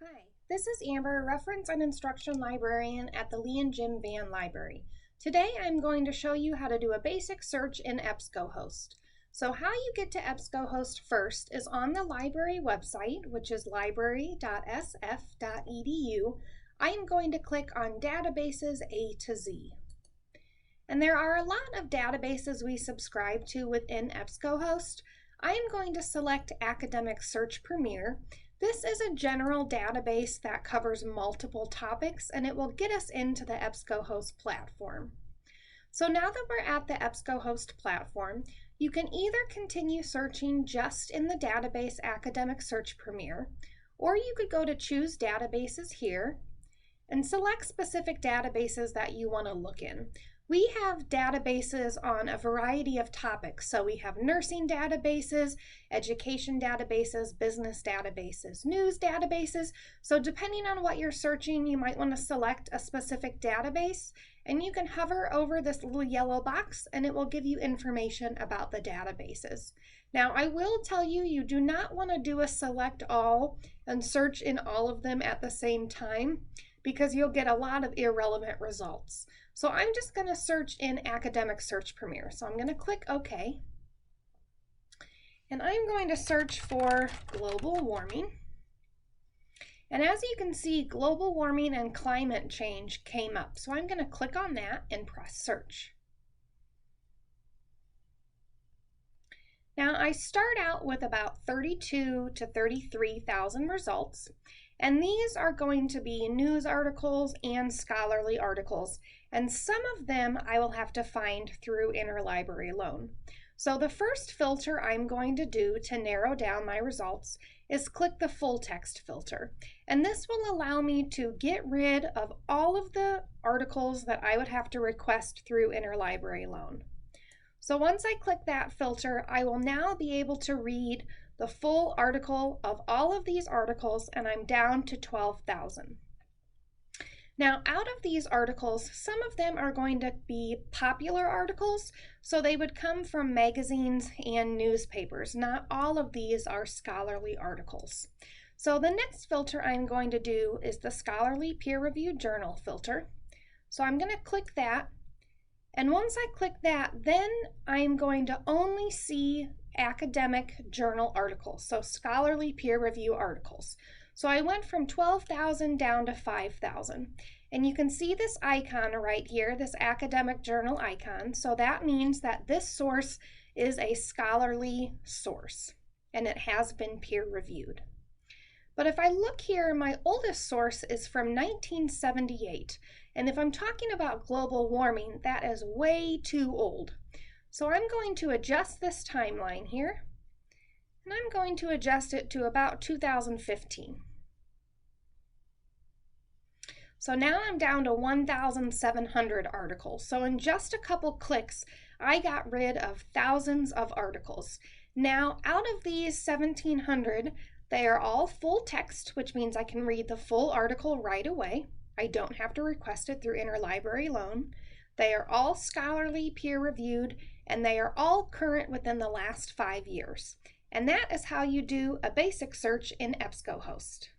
Hi, this is Amber, Reference and Instruction Librarian at the Lee and Jim Van Library. Today I'm going to show you how to do a basic search in Ebscohost. So how you get to Ebscohost first is on the library website, which is library.sf.edu. I am going to click on Databases A to Z. And there are a lot of databases we subscribe to within Ebscohost. I am going to select Academic Search Premier. This is a general database that covers multiple topics, and it will get us into the Ebscohost platform. So now that we're at the Ebscohost platform, you can either continue searching just in the database Academic Search Premier, or you could go to Choose Databases here and select specific databases that you want to look in. We have databases on a variety of topics. So we have nursing databases, education databases, business databases, news databases. So depending on what you're searching, you might want to select a specific database, and you can hover over this little yellow box and it will give you information about the databases. Now, I will tell you, you do not want to do a select all and search in all of them at the same time, because you'll get a lot of irrelevant results. So I'm just going to search in Academic Search Premier. So I'm going to click OK. And I'm going to search for global warming. And as you can see, global warming and climate change came up. So I'm going to click on that and press search. Now I start out with about 32 to 33,000 results. And these are going to be news articles and scholarly articles. And some of them I will have to find through Interlibrary alone. So the first filter I'm going to do to narrow down my results is click the full text filter. And this will allow me to get rid of all of the articles that I would have to request through Interlibrary alone. So once I click that filter, I will now be able to read the full article of all of these articles, and I'm down to 12,000. Now, out of these articles, some of them are going to be popular articles, so they would come from magazines and newspapers. Not all of these are scholarly articles. So the next filter I'm going to do is the Scholarly Peer-Reviewed Journal filter. So I'm going to click that, and once I click that, then I'm going to only see academic journal articles, so scholarly peer review articles. So I went from 12,000 down to 5,000. And you can see this icon right here, this academic journal icon. So that means that this source is a scholarly source, and it has been peer reviewed. But if I look here, my oldest source is from 1978. And if I'm talking about global warming, that is way too old. So I'm going to adjust this timeline here, and I'm going to adjust it to about 2015. So now I'm down to 1,700 articles. So in just a couple clicks, I got rid of thousands of articles. Now, out of these 1,700, they are all full text, which means I can read the full article right away. I don't have to request it through Interlibrary alone. They are all scholarly, peer-reviewed, and they are all current within the last 5 years. And that is how you do a basic search in Ebscohost.